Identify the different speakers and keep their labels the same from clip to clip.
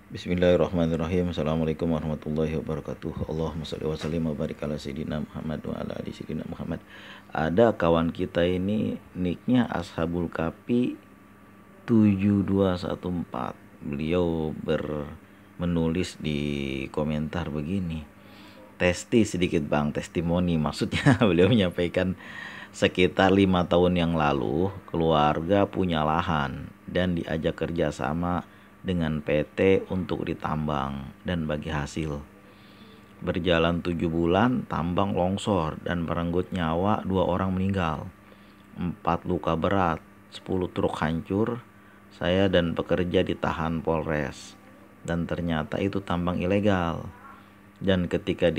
Speaker 1: Bismillahirrahmanirrahim. Assalamualaikum warahmatullahi wabarakatuh. Allahumma sholli wa sallim wa barik ala sayyidina Muhammad wa ala ali sayyidina Muhammad. Ada kawan kita ini nicknya Ashabul Kapi 7214. Beliau menulis di komentar begini. Testi sedikit bang, testimoni maksudnya. Beliau menyampaikan sekitar 5 tahun yang lalu keluarga punya lahan dan diajak kerjasama dengan PT untuk ditambang dan bagi hasil. Berjalan 7 bulan, tambang longsor dan merenggut nyawa 2 orang meninggal, 4 luka berat, 10 truk hancur. Saya dan pekerja ditahan Polres dan ternyata itu tambang ilegal. Dan ketika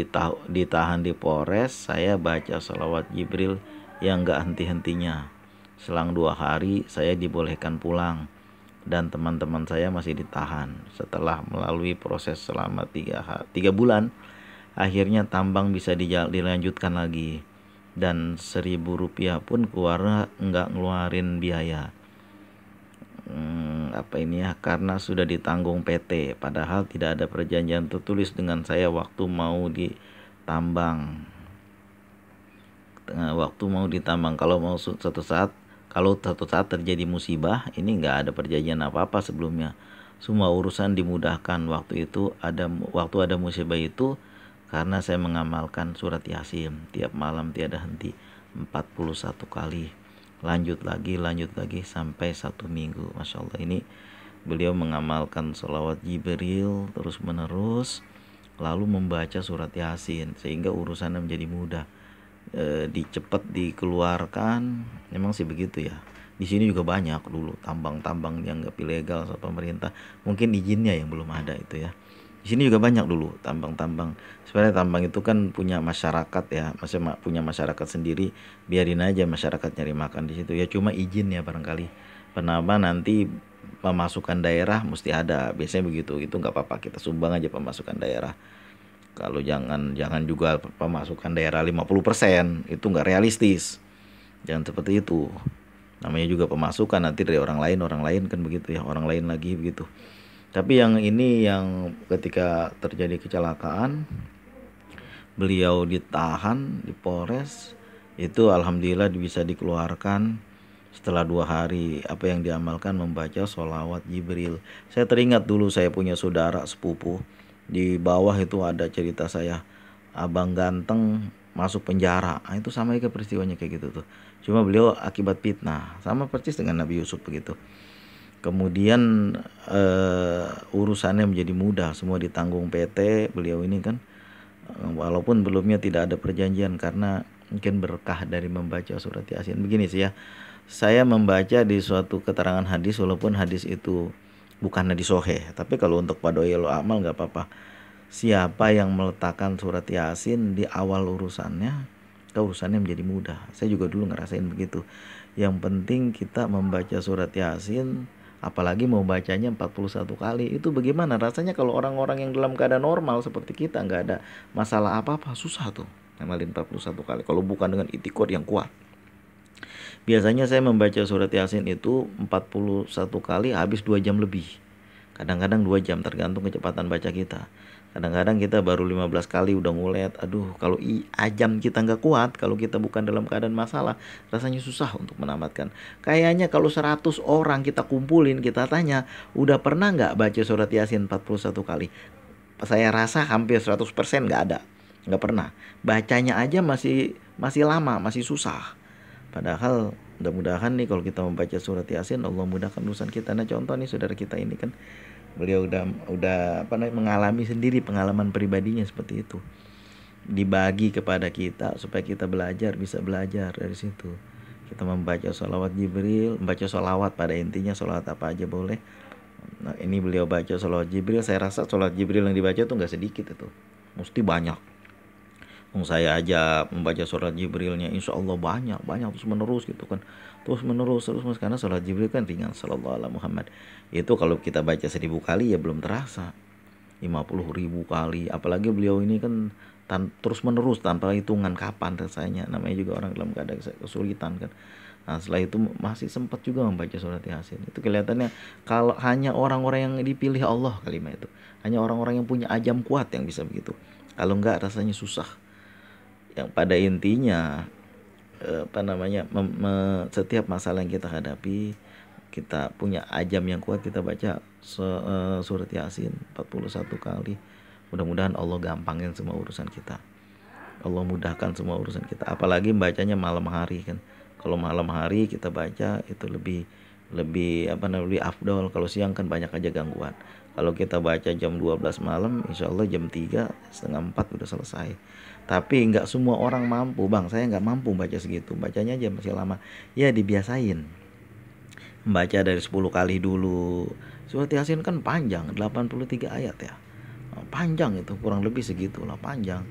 Speaker 1: ditahan di Polres, saya baca sholawat Jibril yang gak henti-hentinya. Selang 2 hari saya dibolehkan pulang dan teman-teman saya masih ditahan. Setelah melalui proses selama 3 bulan, akhirnya tambang bisa dilanjutkan lagi. Dan Rp1.000 pun keluarga nggak ngeluarin biaya. Karena sudah ditanggung PT, padahal tidak ada perjanjian tertulis dengan saya waktu mau ditambang. Kalau satu saat terjadi musibah, ini nggak ada perjanjian apa-apa sebelumnya. Semua urusan dimudahkan waktu ada musibah itu karena saya mengamalkan surat Yasin tiap malam tiada henti 41 kali. Lanjut lagi sampai 1 minggu. Masya Allah, ini beliau mengamalkan sholawat Jibril terus menerus, lalu membaca surat Yasin sehingga urusannya menjadi mudah. Cepat dikeluarkan. Memang sih begitu ya. Di sini juga banyak dulu tambang-tambang yang nggak ilegal sama pemerintah. Mungkin izinnya yang belum ada itu ya. Di sini juga banyak dulu tambang-tambang. Sebenarnya tambang itu kan punya masyarakat ya, masih punya masyarakat sendiri. Biarin aja masyarakat nyari makan di situ ya. Cuma izinnya barangkali. Penambah nanti pemasukan daerah mesti ada. Biasanya begitu. Itu nggak apa-apa, kita sumbang aja pemasukan daerah. Kalau jangan juga pemasukan daerah 50%, itu nggak realistis. Jangan seperti itu. Namanya juga pemasukan nanti dari orang lain kan begitu ya, orang lain lagi begitu. Tapi yang ini yang ketika terjadi kecelakaan, beliau ditahan di Polres, itu alhamdulillah bisa dikeluarkan setelah 2 hari. Apa yang diamalkan membaca sholawat Jibril. Saya teringat dulu saya punya saudara sepupu. Di bawah itu ada cerita saya, abang ganteng masuk penjara. Itu sama kayak peristiwanya kayak gitu tuh. Cuma beliau akibat fitnah, sama persis dengan Nabi Yusuf begitu. Kemudian urusannya menjadi mudah, semua ditanggung PT. Beliau ini kan walaupun belumnya tidak ada perjanjian karena mungkin berkah dari membaca surat Yasin. Begini sih ya, saya membaca di suatu keterangan hadis, walaupun hadis itu bukan hadis sahih, tapi kalau untuk padoil amal nggak apa-apa. Siapa yang meletakkan surat Yasin di awal urusannya menjadi mudah. Saya juga dulu ngerasain begitu. Yang penting kita membaca surat Yasin, apalagi mau bacanya 41 kali. Itu bagaimana rasanya kalau orang-orang yang dalam keadaan normal seperti kita, nggak ada masalah apa-apa, susah tuh ngamalin 41 kali kalau bukan dengan itikad yang kuat. Biasanya saya membaca surat Yasin itu 41 kali habis 2 jam lebih. Kadang-kadang 2 jam tergantung kecepatan baca kita. Kadang-kadang kita baru 15 kali udah ngulet. Aduh, kalau ajam kita nggak kuat, kalau kita bukan dalam keadaan masalah, rasanya susah untuk menamatkan. Kayaknya kalau 100 orang kita kumpulin, kita tanya, udah pernah nggak baca surat Yasin 41 kali? Saya rasa hampir 100% nggak ada. Nggak pernah. Bacanya aja masih lama, masih susah. Padahal mudah-mudahan nih kalau kita membaca surat Yasin, Allah mudahkan urusan kita. Nah, contoh nih saudara kita ini kan beliau udah mengalami sendiri pengalaman pribadinya seperti itu. Dibagi kepada kita supaya kita bisa belajar dari situ. Kita membaca sholawat Jibril, membaca sholawat pada intinya, sholawat apa aja boleh. Nah, ini beliau baca sholawat Jibril. Saya rasa sholawat Jibril yang dibaca tuh nggak sedikit itu, mesti banyak. Saya aja membaca surat Jibrilnya insya Allah banyak terus menerus gitu kan, terus menerus karena surat Jibril kan ringan. Sallallahu alaihi Muhammad itu kalau kita baca 1000 kali ya belum terasa, 50.000 kali. Apalagi beliau ini kan terus menerus tanpa hitungan kapan rasanya. Namanya juga orang dalam keadaan kesulitan kan. Nah, setelah itu masih sempat juga membaca surat Yasin. Itu kelihatannya kalau hanya orang-orang yang dipilih Allah kalimat itu. Hanya orang-orang yang punya ajam kuat yang bisa begitu. Kalau enggak rasanya susah. Yang pada intinya setiap masalah yang kita hadapi, kita punya ajam yang kuat, kita baca surat Yasin 41 kali. Mudah-mudahan Allah gampangin semua urusan kita. Allah mudahkan semua urusan kita. Apalagi bacanya malam hari kan. Kalau malam hari kita baca itu lebih lebih afdol. Kalau siang kan banyak aja gangguan. Kalau kita baca jam 12 malam, insya Allah jam 3 setengah 4 udah selesai. Tapi nggak semua orang mampu, bang. Saya nggak mampu baca segitu. Bacanya aja masih lama. Ya dibiasain. Baca dari 10 kali dulu. Surat Yasin kan panjang, 83 ayat ya. Panjang itu, kurang lebih segitulah panjang.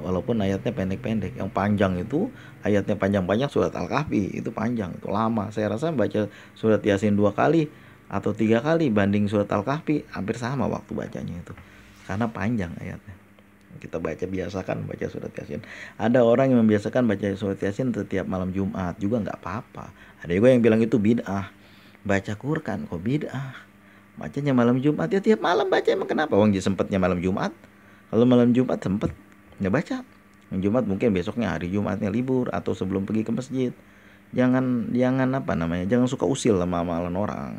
Speaker 1: Walaupun ayatnya pendek-pendek, yang panjang itu ayatnya panjang-panjang surat Al-Kahfi itu panjang, itu lama. Saya rasa baca surat Yasin 2 kali atau 3 kali banding surat Al-Kahfi hampir sama waktu bacanya itu, karena panjang ayatnya. Kita biasakan baca surat Yasin. Ada orang yang membiasakan baca surat Yasin setiap malam Jumat juga nggak apa-apa. Ada juga yang bilang itu bid'ah. Baca Quran kok bid'ah? Bacanya malam Jumat, ya tiap malam baca, emang kenapa? Wong sempatnya malam Jumat. Kalau malam Jumat sempet ya baca. Jumat mungkin besoknya hari Jumatnya libur atau sebelum pergi ke masjid. Jangan jangan suka usil sama amalan orang.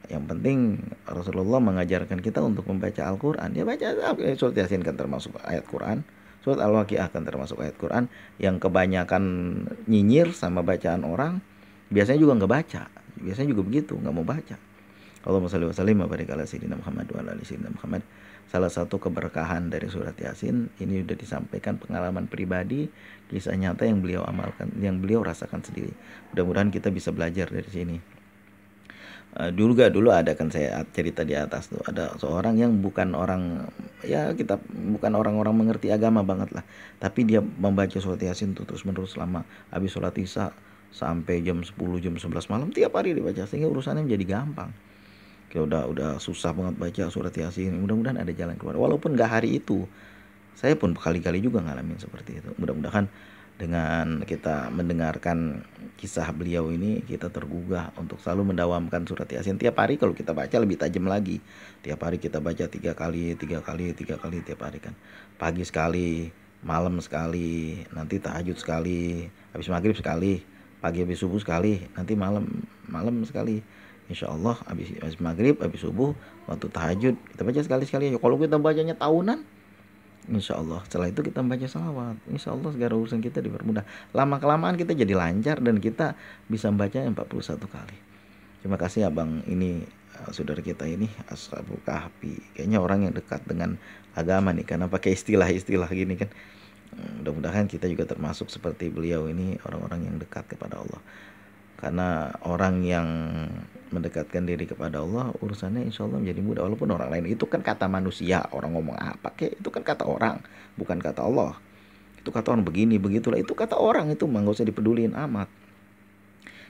Speaker 1: Yang penting Rasulullah mengajarkan kita untuk membaca Al-Quran. Ya baca surat Yasin kan termasuk ayat Quran. Surat Al-Waqiah kan termasuk ayat Quran. Yang kebanyakan nyinyir sama bacaan orang, biasanya juga nggak baca. Biasanya juga begitu, nggak mau baca. Allahumma shalli wa sallim wa barik ala sayyidina Muhammad wa ala ali sayyidina Muhammad. Salah satu keberkahan dari surat Yasin ini sudah disampaikan pengalaman pribadi, kisah nyata yang beliau amalkan, yang beliau rasakan sendiri. Mudah-mudahan kita bisa belajar dari sini. Dulu ada kan saya cerita di atas tuh, ada seorang yang bukan orang, ya kita bukan orang-orang mengerti agama banget lah, tapi dia membaca surat Yasin tuh terus menerus selama habis sholat isya sampai jam 10 jam 11 malam tiap hari dibaca, sehingga urusannya menjadi gampang. Kayak udah susah banget baca surat Yasin, mudah-mudahan ada jalan keluar. Walaupun gak hari itu, saya pun berkali-kali juga ngalamin seperti itu. Mudah-mudahan dengan kita mendengarkan kisah beliau ini, kita tergugah untuk selalu mendawamkan surat Yasin tiap hari. Kalau kita baca lebih tajam lagi, tiap hari kita baca 3 kali tiap hari kan. Pagi sekali, malam sekali, nanti tahajud sekali, habis maghrib sekali, pagi habis subuh sekali, nanti malam sekali. Insya Allah habis maghrib, habis subuh, waktu tahajud kita baca sekali-sekali aja. Kalau kita bacanya tahunan, insya Allah setelah itu kita baca salawat, insya Allah segala urusan kita dipermudah. Lama-kelamaan kita jadi lancar dan kita bisa membacanya 41 kali. Terima kasih abang ini, saudara kita ini Ashabul Kahfi. Kayaknya orang yang dekat dengan agama nih, karena pakai istilah-istilah gini kan. Mudah-mudahan kita juga termasuk seperti beliau ini, orang-orang yang dekat kepada Allah. Karena orang yang mendekatkan diri kepada Allah, urusannya insya Allah menjadi mudah. Walaupun orang lain, itu kan kata manusia, orang ngomong apa kek, itu kan kata orang, bukan kata Allah. Itu kata orang begini, begitulah, itu kata orang, itu mah gak usah dipeduliin amat.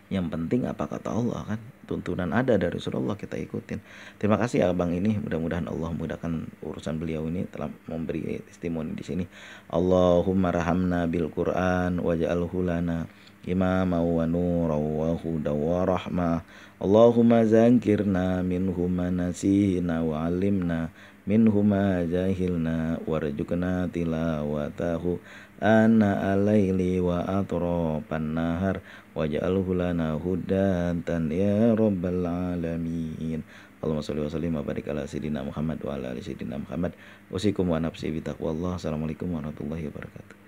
Speaker 1: Yang penting apa kata Allah kan, tuntunan ada dari Rasulullah, kita ikutin. Terima kasih abang ini, mudah-mudahan Allah mudahkan urusan beliau ini telah memberi testimoni di sini. Allahumma rahamna bil Quran waj'alhu lana imama wa nuran wa huda wa rahmah. Allahumma zakirna minhu ma nasina wa alimna minhu ma jahilna warzuqna tilawatahu ana alaili wa atrapan nahar waj'alhu lana hudatan ya rabbal alamin. Allahumma shalli wa sallim wa barik ala sayyidina Muhammad wa ala ali sayyidina Muhammad. Wasikum wa nafsi bi taqwallah. Assalamualaikum warahmatullahi wabarakatuh.